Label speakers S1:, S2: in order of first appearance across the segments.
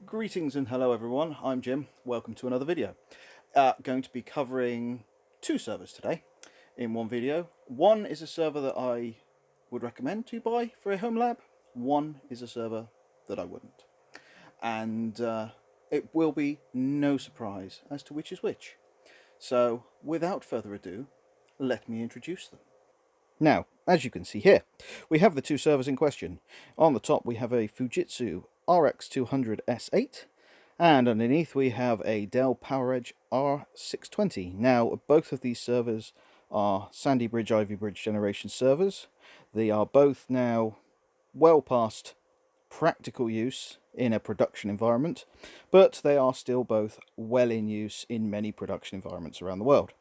S1: Greetings and hello everyone, I'm Jim, welcome to another video. Going to be covering two servers today in one video. One is a server that I would recommend to buy for a home lab, one is a server that I wouldn't. And it will be no surprise as to which is which. So without further ado, let me introduce them. Now, as you can see here, we have the two servers in question. On the top we have a Fujitsu RX200 S8, and underneath we have a Dell Poweredge R620. Now, both of these servers are Sandy Bridge Ivy Bridge generation servers. They are both now well past practical use in a production environment, but they are still both well in use in many production environments around the world.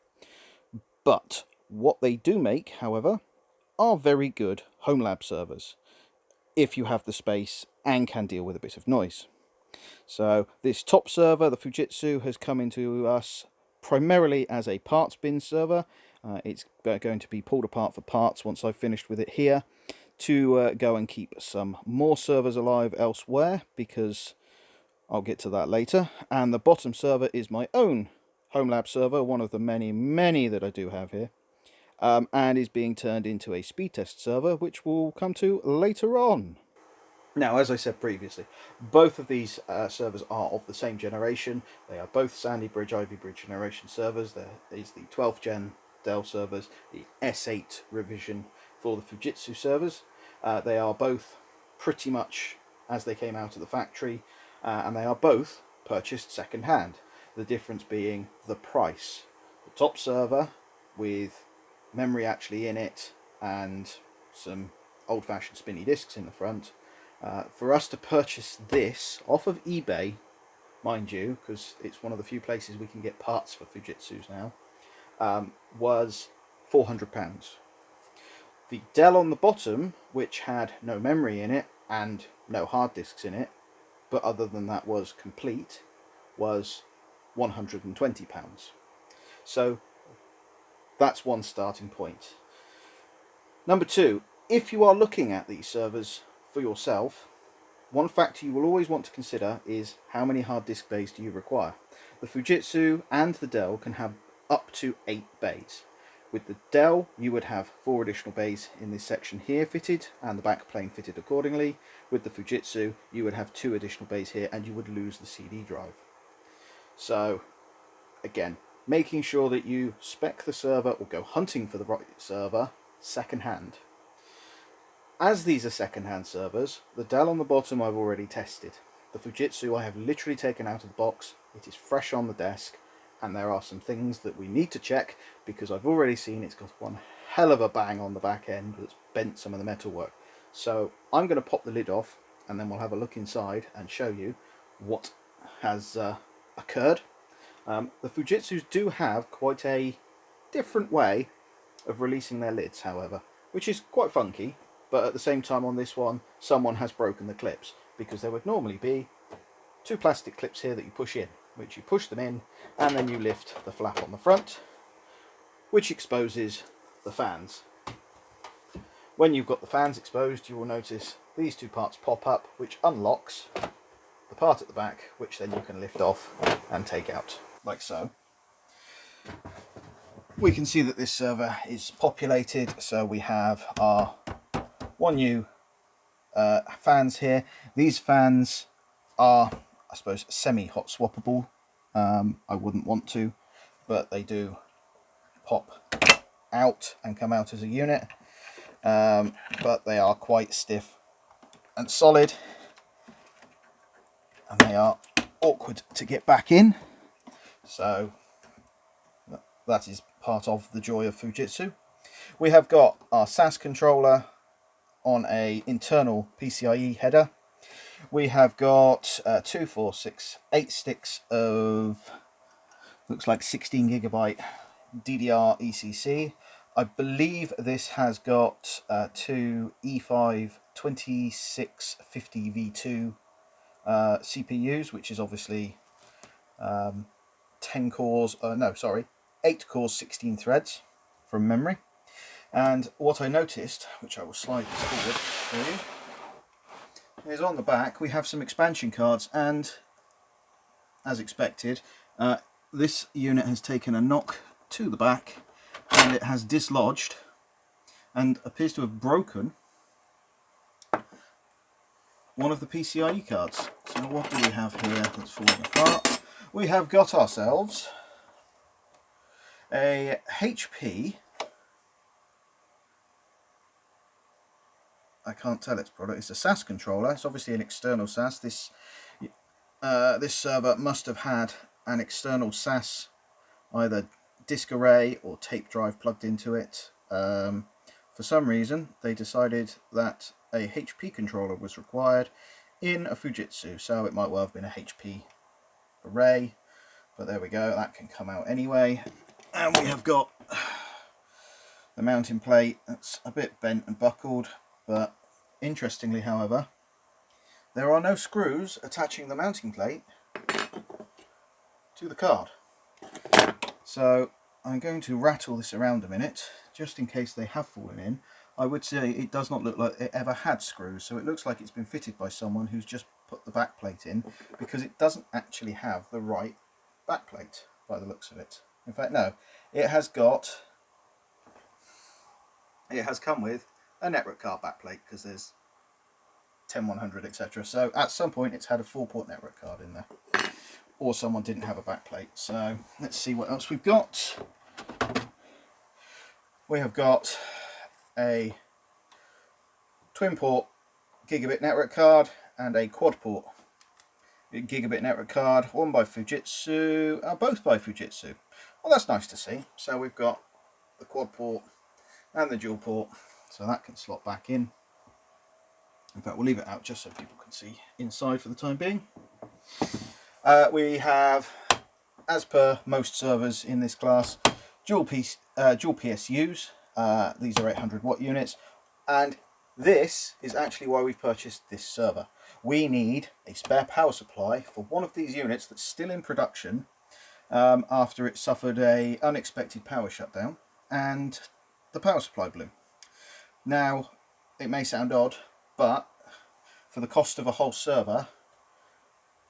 S1: But what they do make, however, are very good home lab servers, if you have the space and can deal with a bit of noise. So this top server, the Fujitsu, has come into us primarily as a parts bin server. It's going to be pulled apart for parts once I've finished with it here, to go and keep some more servers alive elsewhere, because I'll get to that later. And the bottom server is my own home lab server, one of the many that I do have here. And is being turned into a speed test server, which we'll come to later on. Now, as I said previously, both of these servers are of the same generation. They are both Sandy Bridge Ivy Bridge generation servers. There is the 12th gen Dell servers, the S8 revision for the Fujitsu servers. They are both pretty much as they came out of the factory, and they are both purchased second hand. The difference being the price. The top server, with memory actually in it and some old-fashioned spinny discs in the front, for us to purchase this off of eBay, mind you, because it's one of the few places we can get parts for Fujitsus now, was £400. The Dell on the bottom, which had no memory in it and no hard disks in it, but other than that was complete, was £120. So that's one starting point. Number two, if you are looking at these servers for yourself, one factor you will always want to consider is how many hard disk bays do you require. The Fujitsu and the Dell can have up to 8 bays. With the Dell, you would have 4 additional bays in this section here fitted, and the back plane fitted accordingly. With the Fujitsu, you would have 2 additional bays here, and you would lose the CD drive. So, again, making sure that you spec the server or go hunting for the right server second hand. As these are second hand servers, the Dell on the bottom I've already tested. The Fujitsu I have literally taken out of the box. It is fresh on the desk, and there are some things that we need to check, because I've already seen it's got one hell of a bang on the back end that's bent some of the metalwork. So I'm going to pop the lid off, and then we'll have a look inside and show you what has occurred. The Fujitsus do have quite a different way of releasing their lids, however, which is quite funky, but at the same time on this one, someone has broken the clips, because there would normally be 2 plastic clips here that you push in, which you push them in, and then you lift the flap on the front, which exposes the fans. When you've got the fans exposed, you will notice these 2 parts pop up, which unlocks the part at the back, which then you can lift off and take out, like so. We can see that this server is populated, so we have our 1 new fans here. These fans are, I suppose, semi-hot swappable. I wouldn't want to, but they do pop out and come out as a unit. But they are quite stiff and solid, and they are awkward to get back in. So that is part of the joy of Fujitsu. We have got our SAS controller on a internal PCIe header. We have got 2, 4, 6, 8 sticks of, looks like 16GB DDR ECC. I believe this has got 2 E5 2650V2 CPUs, which is obviously 10 cores, no, sorry, 8 cores, 16 threads from memory. And what I noticed, which I will slide forward for you, is on the back we have some expansion cards, and as expected, this unit has taken a knock to the back and it has dislodged and appears to have broken one of the PCIe cards. So what do we have here that's falling apart? We have got ourselves a HP, I can't tell its product, it's a SAS controller. It's obviously an external SAS. This server must have had an external SAS, either disk array or tape drive plugged into it. For some reason they decided that a HP controller was required in a Fujitsu, so it might well have been a HP array, but there we go, that can come out anyway. And we have got the mounting plate that's a bit bent and buckled, but interestingly, however, there are no screws attaching the mounting plate to the card. So I'm going to rattle this around a minute, just in case they have fallen in. I would say it does not look like it ever had screws, so it looks like it's been fitted by someone who's just put the back plate in, because it doesn't actually have the right back plate by the looks of it. In fact, no, it has come with a network card back plate, because there's 10100, etc. So at some point it's had a 4-port network card in there, or someone didn't have a back plate. So let's see what else we've got. We have got a twin port gigabit network card and a quad port gigabit network card, one by Fujitsu, both by Fujitsu. Well, that's nice to see. So we've got the quad port and the dual port, so that can slot back in. In fact, we'll leave it out just so people can see inside for the time being. We have, as per most servers in this class, dual PSUs. These are 800 watt units, and this is actually why we've purchased this server. We need a spare power supply for one of these units that's still in production after it suffered an unexpected power shutdown and the power supply blew. Now, it may sound odd, but for the cost of a whole server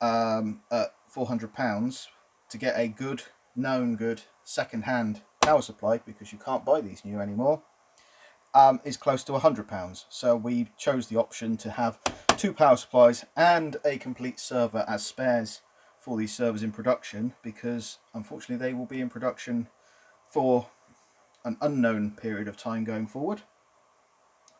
S1: at £400 to get a good, known good second-hand power supply, because you can't buy these new anymore, is close to £100. So we chose the option to have 2 power supplies and a complete server as spares for these servers in production, because unfortunately they will be in production for an unknown period of time going forward,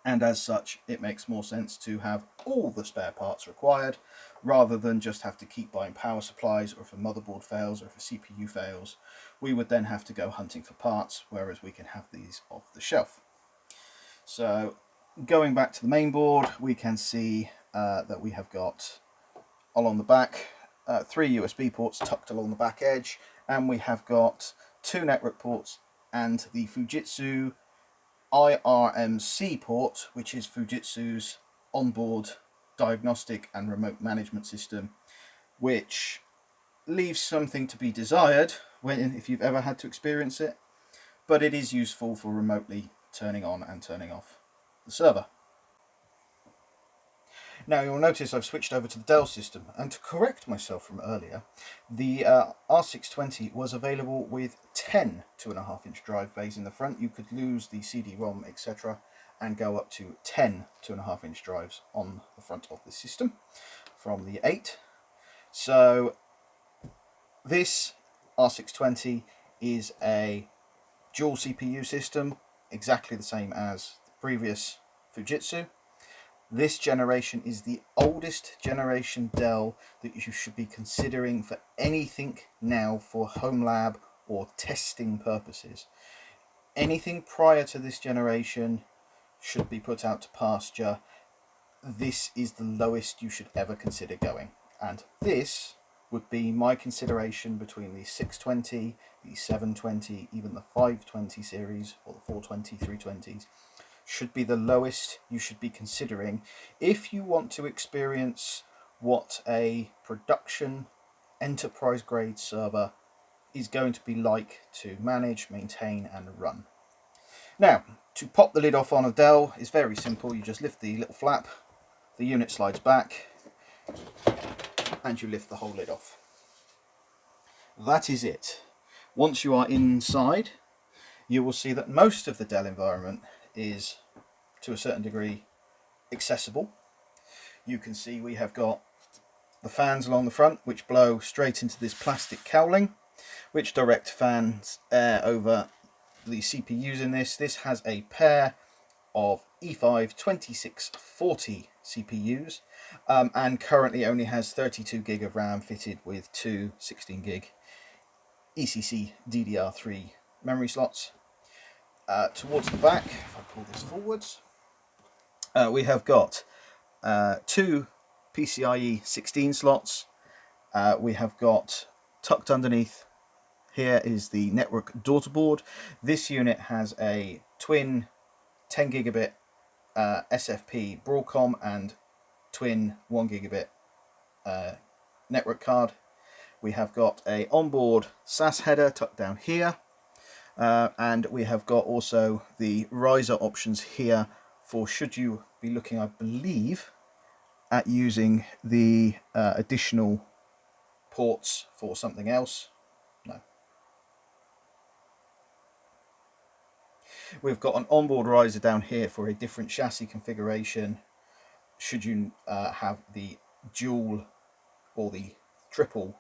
S1: and as such it makes more sense to have all the spare parts required rather than just have to keep buying power supplies, or if a motherboard fails or if a CPU fails we would then have to go hunting for parts, whereas we can have these off the shelf. So going back to the main board, we can see that we have got along the back 3 USB ports tucked along the back edge, and we have got 2 network ports and the Fujitsu IRMC port, which is Fujitsu's onboard diagnostic and remote management system, which leaves something to be desired if you've ever had to experience it, but it is useful for remotely turning on and turning off the server. Now you'll notice I've switched over to the Dell system, and to correct myself from earlier, the R620 was available with 10 2.5-inch drive bays in the front. You could lose the CD-ROM, etc., and go up to 10 2.5-inch drives on the front of the system from the 8. So this R620 is a dual CPU system, exactly the same as the previous Fujitsu. This generation is the oldest generation Dell that you should be considering for anything now for home lab or testing purposes. Anything prior to this generation should be put out to pasture. This is the lowest you should ever consider going, and this would be my consideration between the 620, the 720, even the 520 series, or the 420, 320s. Should be the lowest you should be considering if you want to experience what a production enterprise grade server is going to be like to manage, maintain and run. Now, to pop the lid off on a Dell is very simple. You just lift the little flap, the unit slides back and you lift the whole lid off. that is it. Once you are inside, you will see that most of the Dell environment is, to a certain degree, accessible. You can see we have got the fans along the front, which blow straight into this plastic cowling, which direct fans air over the CPUs in this. This has a pair of E5 2640 CPUs and currently only has 32 gig of RAM fitted with two 16 gig ECC DDR3 memory slots. Towards the back, if I pull this forwards, we have got two PCIe 16 slots. We have got tucked underneath here is the network daughter board. This unit has a twin 10 gigabit SFP Broadcom and twin 1 gigabit network card. We have got a onboard SAS header tucked down here, and we have got also the riser options here for should you be looking, I believe, at using the additional ports for something else. No. We've got an onboard riser down here for a different chassis configuration. Should you have the dual or the triple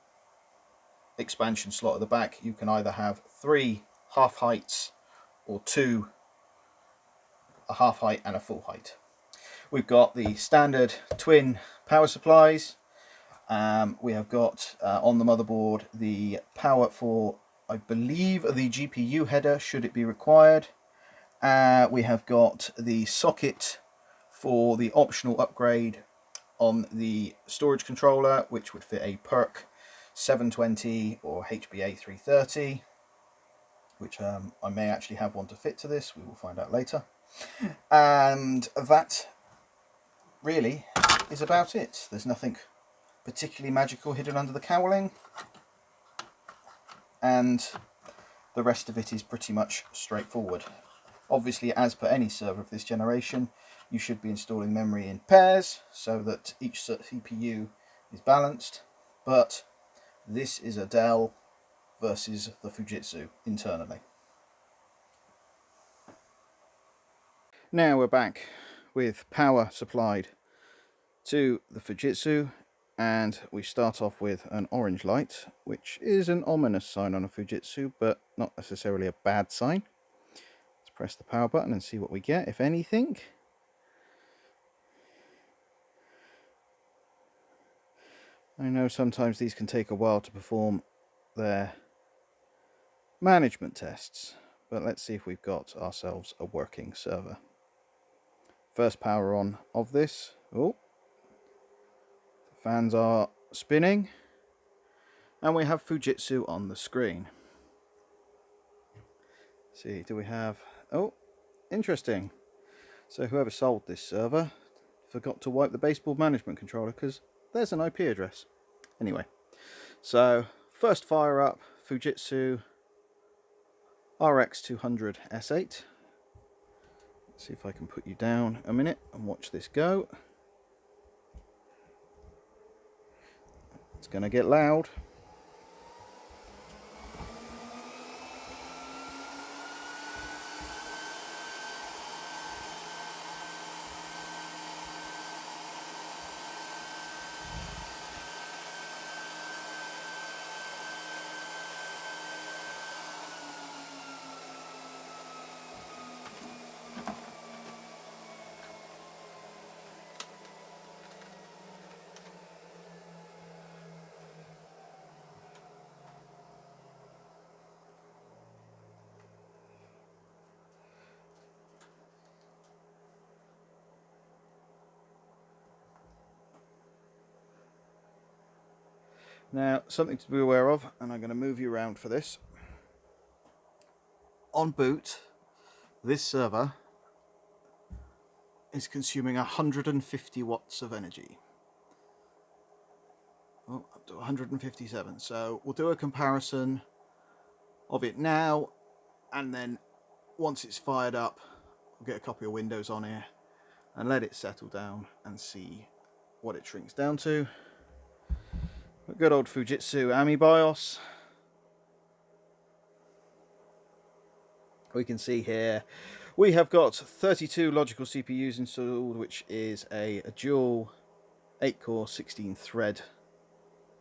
S1: expansion slot at the back, you can either have 3 half heights or 2 a half height and a full height. We've got the standard twin power supplies. We have got on the motherboard the power for, I believe, the GPU header should it be required. We have got the socket for the optional upgrade on the storage controller, which would fit a PERC 720 or HBA 330, which I may actually have one to fit to this. We will find out later. And that really is about it. There's nothing particularly magical hidden under the cowling, and the rest of it is pretty much straightforward. Obviously, as per any server of this generation, you should be installing memory in pairs so that each CPU is balanced, but this is a Dell versus the Fujitsu internally. Now we're back with power supplied to the Fujitsu, and we start off with an orange light, which is an ominous sign on a Fujitsu, but not necessarily a bad sign. Let's press the power button and see what we get, if anything. I know sometimes these can take a while to perform their management tests, but let's see if we've got ourselves a working server. First power on of this. Oh, the fans are spinning, and we have Fujitsu on the screen. Let's see, do we have... Oh, interesting. So whoever sold this server forgot to wipe the baseboard management controller, because there's an IP address. Anyway, so first fire up, Fujitsu RX200 S8. Let's see if I can put you down a minute and watch this go. It's going to get loud. Now, something to be aware of, and I'm going to move you around for this. On boot, this server is consuming 150 watts of energy. Oh, up to 157. So we'll do a comparison of it now, and then once it's fired up, we'll get a copy of Windows on here and let it settle down and see what it shrinks down to. A good old Fujitsu AMI BIOS, we can see here we have got 32 logical CPUs installed, which is a dual 8-core 16-thread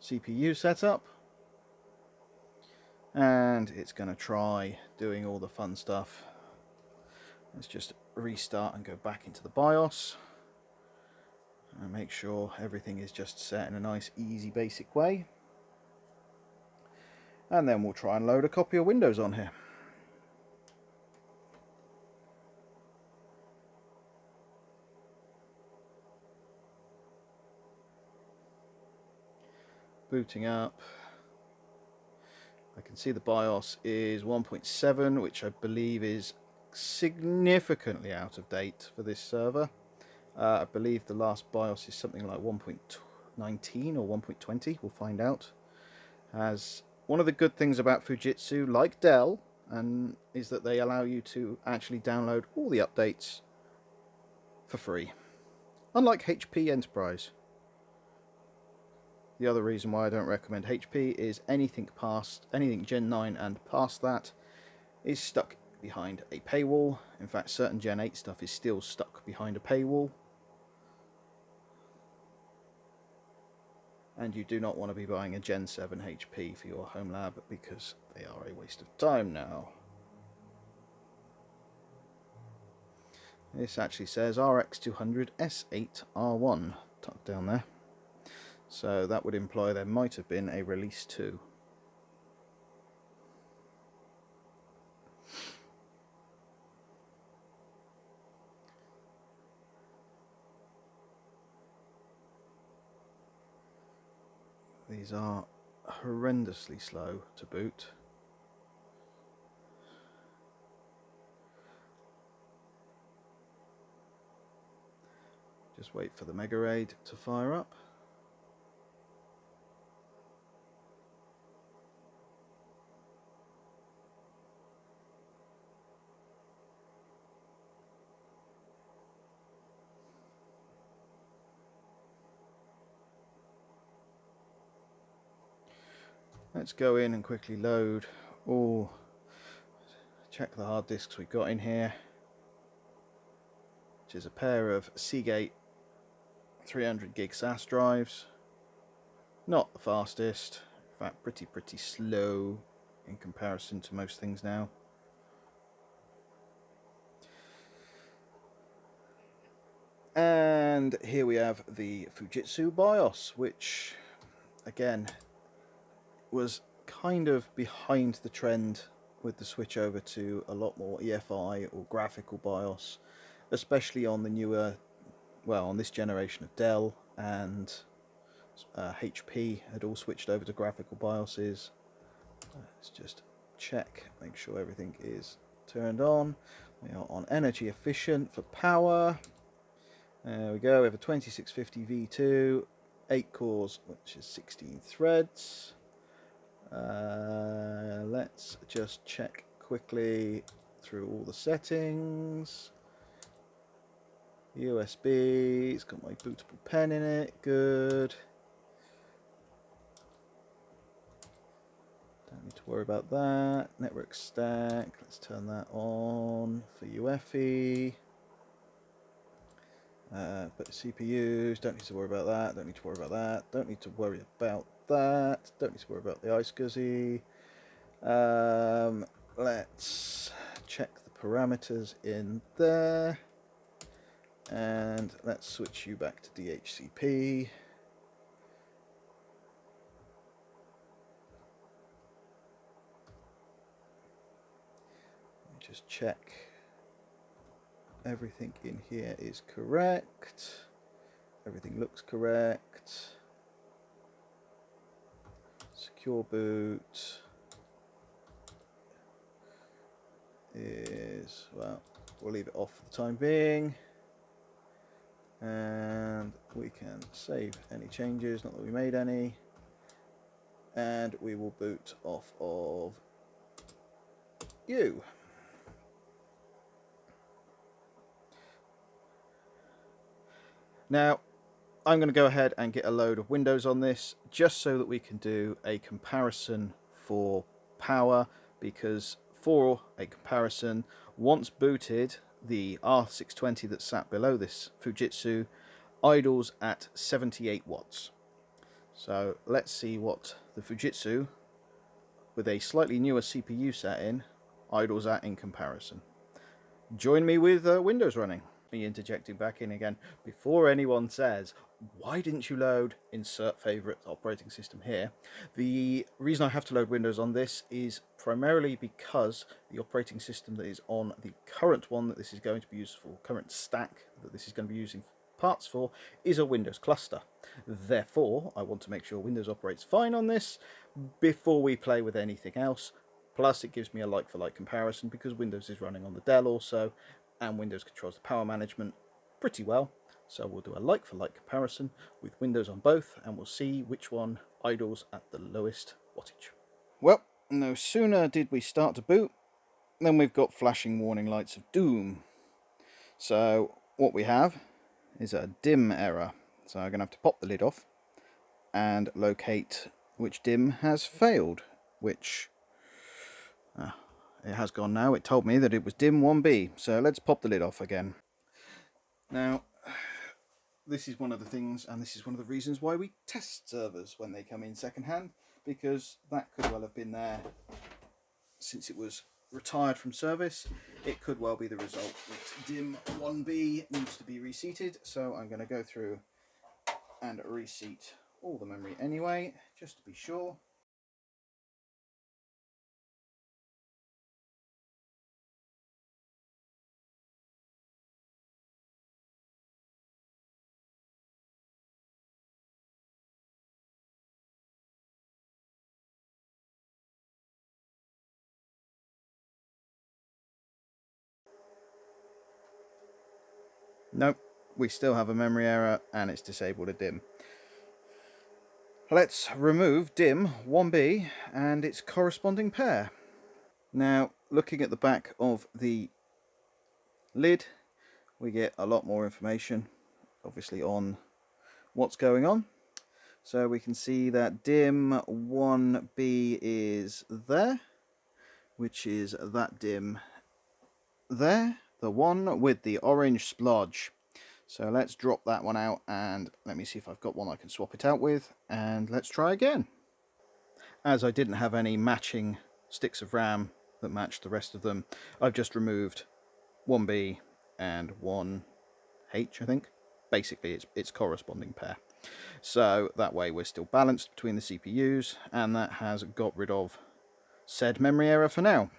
S1: CPU setup. And it's going to try doing all the fun stuff. Let's just restart and go back into the BIOS and make sure everything is just set in a nice, easy, basic way. And then we'll try and load a copy of Windows on here. Booting up. I can see the BIOS is 1.7, which I believe is significantly out of date for this server. I believe the last BIOS is something like 1.19 or 1.20. We'll find out. As one of the good things about Fujitsu, like Dell, is that they allow you to actually download all the updates for free, unlike HP Enterprise. The other reason why I don't recommend HP is anything Gen 9 and past that is stuck behind a paywall. In fact, certain Gen 8 stuff is still stuck behind a paywall. And you do not want to be buying a Gen 7 HP for your Homelab because they are a waste of time now. This actually says RX200 S8 R1 tucked down there. So that would imply there might have been a release 2. These are horrendously slow to boot. Just wait for the Mega Raid to fire up. Let's go in and quickly load all, check the hard disks we've got in here, which is a pair of Seagate 300 gig SAS drives. Not the fastest, in fact pretty slow in comparison to most things now. And here we have the Fujitsu BIOS, which again was kind of behind the trend with the switch over to a lot more EFI or graphical BIOS, especially on the newer, well, on this generation of Dell and HP had all switched over to graphical BIOSes. Let's just check, make sure everything is turned on. We are on energy efficient for power. There we go, we have a 2650 V2, 8 cores, which is 16 threads. Let's just check quickly through all the settings. USB, it's got my bootable pen in it, good. Don't need to worry about that. Network stack, let's turn that on for UEFI. But CPUs, don't need to worry about that, don't need to worry about that, don't need to worry about that, don't need to worry about the iSCSI. Let's check the parameters in there, and let's switch you back to DHCP. Just check everything in here is correct. Everything looks correct. Secure boot is, well, we'll leave it off for the time being. And we can save any changes, not that we made any. And we will boot off of you. Now, I'm going to go ahead and get a load of Windows on this, just so that we can do a comparison for power, because for a comparison, once booted, the R620 that sat below this Fujitsu idles at 78 watts. So let's see what the Fujitsu, with a slightly newer CPU set in, idles at in comparison. Join me with Windows running. Me interjecting back in again before anyone says, why didn't you load insert favorite operating system here? The reason I have to load Windows on this is primarily because the operating system that is on the current one that this is going to be used for, current stack that this is going to be using parts for, is a Windows cluster. Therefore, I want to make sure Windows operates fine on this before we play with anything else. Plus, it gives me a like-for-like comparison because Windows is running on the Dell also, and Windows controls the power management pretty well. So we'll do a like-for-like comparison with Windows on both, and we'll see which one idles at the lowest wattage. Well, no sooner did we start to boot than we've got flashing warning lights of doom. So what we have is a DIMM error. So I'm going to have to pop the lid off and locate which DIMM has failed, which it has gone now. It told me that it was DIMM 1B, so let's pop the lid off again. Now, this is one of the things, and this is one of the reasons why we test servers when they come in secondhand, because that could well have been there since it was retired from service. It could well be the result that DIMM 1B needs to be reseated, so I'm going to go through and reseat all the memory anyway, just to be sure. Nope, we still have a memory error and it's disabled a DIMM. Let's remove DIMM 1B and its corresponding pair. Now, looking at the back of the lid, we get a lot more information, obviously, on what's going on. So we can see that DIMM 1B is there, which is that DIMM there, the one with the orange splodge. So let's drop that one out and let me see if I've got one I can swap it out with, and let's try again. As I didn't have any matching sticks of RAM that matched the rest of them, I've just removed 1B and 1H, I think. Basically its corresponding pair. So that way we're still balanced between the CPUs, and that has got rid of said memory error for now.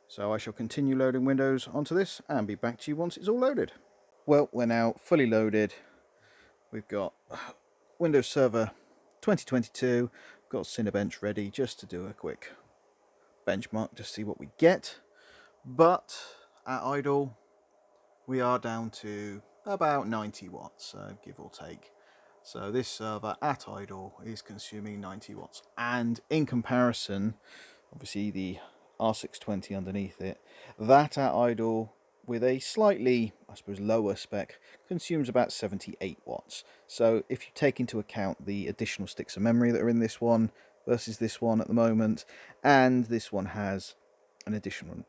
S1: So I shall continue loading Windows onto this and be back to you once it's all loaded. Well, we're now fully loaded. We've got Windows Server 2022, got Cinebench ready just to do a quick benchmark to see what we get. But at idle, we are down to about 90 watts, so give or take. So this server at idle is consuming 90 watts. And in comparison, obviously the R620 underneath it, that at idle with a slightly, I suppose, lower spec, consumes about 78 watts. So if you take into account the additional sticks of memory that are in this one versus this one at the moment, and this one has an additional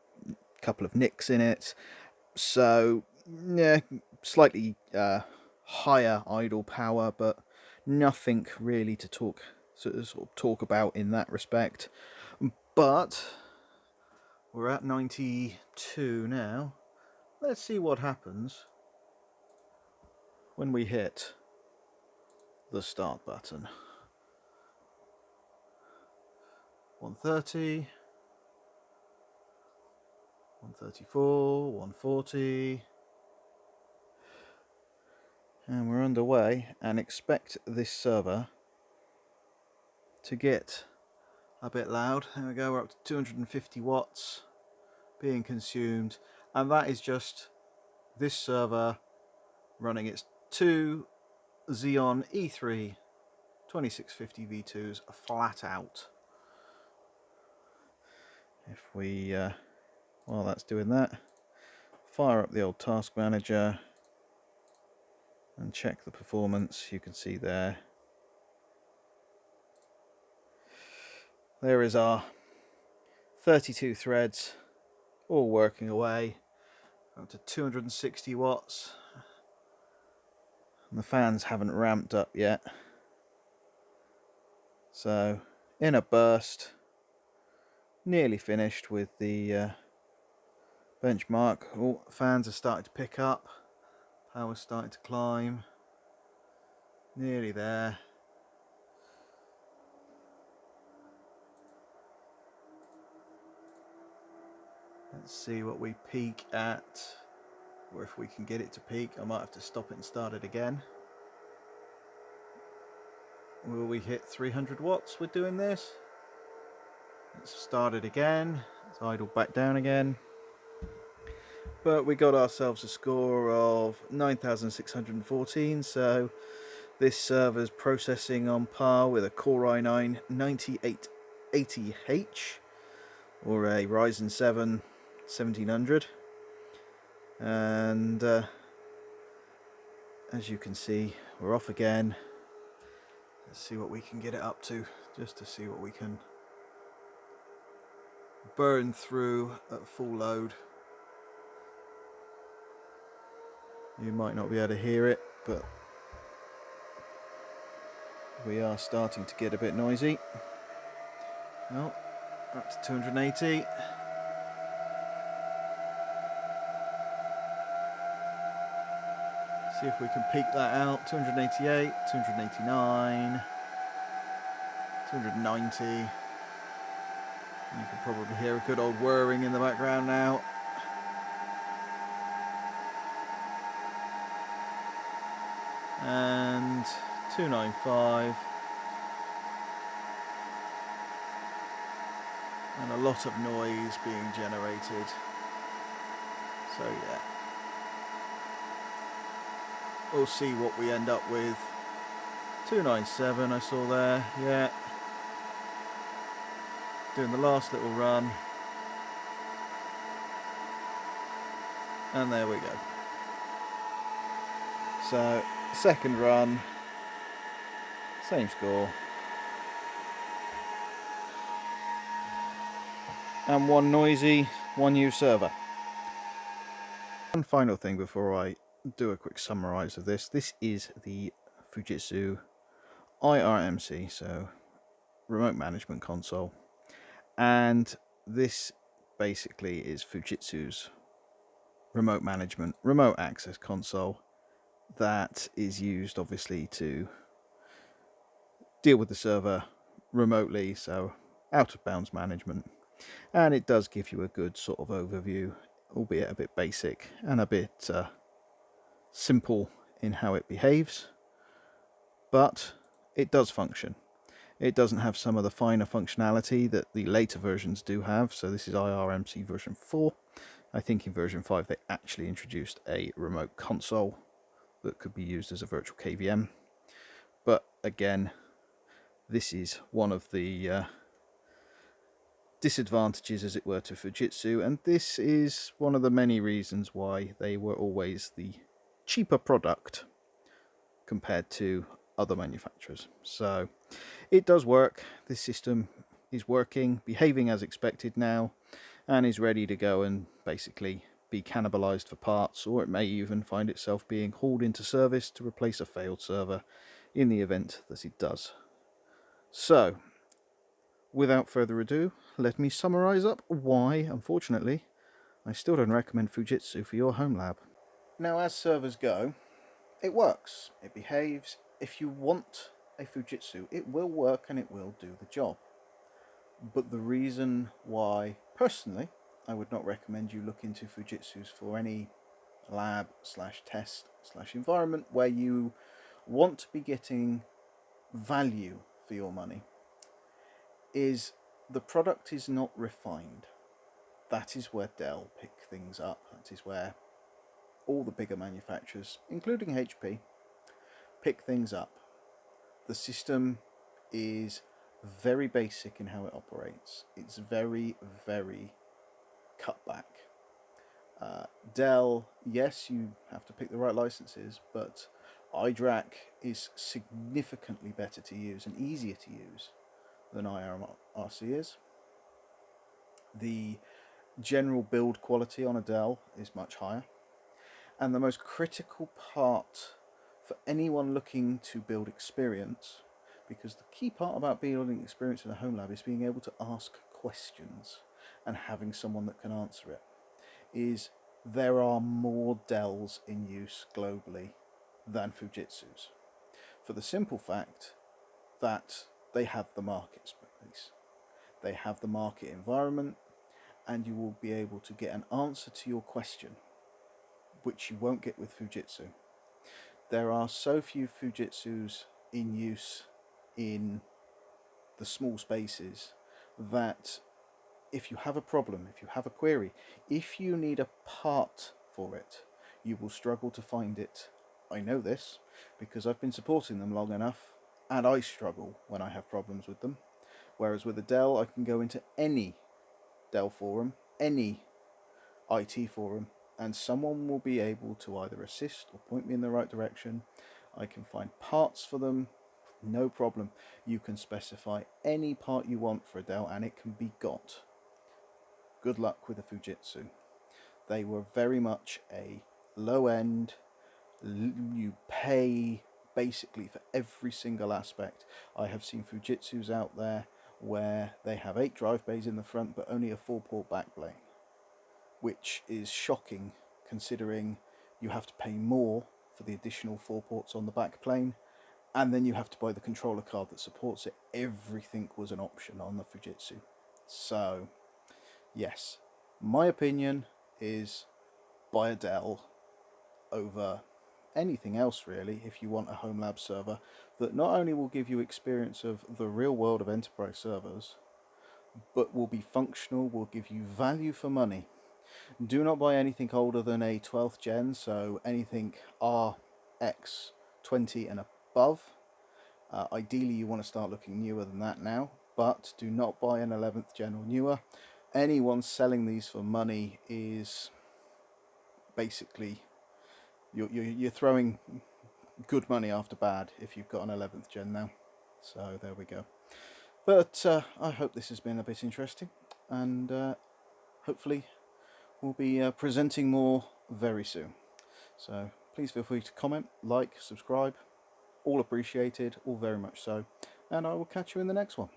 S1: couple of nicks in it, so yeah, slightly higher idle power, but nothing really to sort of talk about in that respect. But we're at 92 now. Let's see what happens when we hit the start button. 130, 134, 140, and we're underway, and expect this server to get a bit loud. There we go, we're up to 250 watts being consumed, and that is just this server running its two Xeon E3 2650 V2s flat out. If we, while that's doing that, fire up the old task manager and check the performance, you can see there is our 32 threads all working away up to 260 watts, and the fans haven't ramped up yet. So in a burst, nearly finished with the benchmark. Oh, fans are starting to pick up, power's starting to climb, nearly there. Let's see what we peak at, or if we can get it to peak. I might have to stop it and start it again. Will we hit 300 watts with doing this? Let's start it again. Let's idle back down again. But we got ourselves a score of 9,614, so this server's processing on par with a Core i9 9880H or a Ryzen 7 1700. And as you can see, we're off again. Let's see what we can get it up to, just to see what we can burn through at full load. You might not be able to hear it, but we are starting to get a bit noisy. Oh, up to 280. See if we can peak that out. 288, 289, 290. You can probably hear a good old whirring in the background now. And 295. And a lot of noise being generated. So yeah, we'll see what we end up with. 297 I saw there, yeah. Doing the last little run. And there we go. So, second run, same score. And one noisy, one new server. One final thing before I do a quick summarize of this. This is the Fujitsu IRMC, so remote management console. And this basically is Fujitsu's remote management, remote access console that is used obviously to deal with the server remotely, so out of bounds management. And it does give you a good sort of overview, albeit a bit basic and a bit simple in how it behaves, but it does function. It doesn't have some of the finer functionality that the later versions do have. So this is IRMC version 4. I think in version 5 they actually introduced a remote console that could be used as a virtual KVM. But again, this is one of the disadvantages, as it were, to Fujitsu, and this is one of the many reasons why they were always the cheaper product compared to other manufacturers. So it does work. This system is working, behaving as expected now, and is ready to go and basically be cannibalized for parts, or it may even find itself being hauled into service to replace a failed server in the event that it does. So without further ado, let me summarize up why, unfortunately, I still don't recommend Fujitsu for your home lab. Now, as servers go, it works, it behaves. If you want a Fujitsu, it will work and it will do the job. But the reason why, personally, I would not recommend you look into Fujitsus for any lab slash test slash environment where you want to be getting value for your money is the product is not refined. That is where Dell pick things up. That is where all the bigger manufacturers, including HP, pick things up. The system is very basic in how it operates. It's very, very cut back. Dell, yes, you have to pick the right licenses, but iDRAC is significantly better to use and easier to use than IRMC is. The general build quality on a Dell is much higher. And the most critical part for anyone looking to build experience, because the key part about building experience in a home lab is being able to ask questions and having someone that can answer it, is there are more Dells in use globally than Fujitsu's, for the simple fact that they have the market space, they have the market environment, and you will be able to get an answer to your question which you won't get with Fujitsu. There are so few Fujitsus in use in the small spaces that if you have a problem, if you have a query, if you need a part for it, you will struggle to find it. I know this because I've been supporting them long enough, and I struggle when I have problems with them. Whereas with a Dell, I can go into any Dell forum, any IT forum, and someone will be able to either assist or point me in the right direction. I can find parts for them, no problem. You can specify any part you want for a Dell and it can be got. Good luck with a Fujitsu. They were very much a low end, you pay basically for every single aspect. I have seen Fujitsus out there where they have 8 drive bays in the front but only a 4-port backplane, which is shocking considering you have to pay more for the additional 4 ports on the back plane, and then you have to buy the controller card that supports it. Everything was an option on the Fujitsu. So yes, my opinion is buy a Dell over anything else really if you want a home lab server that not only will give you experience of the real world of enterprise servers, but will be functional, will give you value for money. Do not buy anything older than a 12th gen, so anything RX20 and above. Ideally you want to start looking newer than that now, but do not buy an 11th gen or newer. Anyone selling these for money is basically, you're throwing good money after bad if you've got an 11th gen now. So there we go. But I hope this has been a bit interesting, and hopefully we'll be presenting more very soon. So please feel free to comment, like, subscribe, all appreciated, all very much so, and I will catch you in the next one.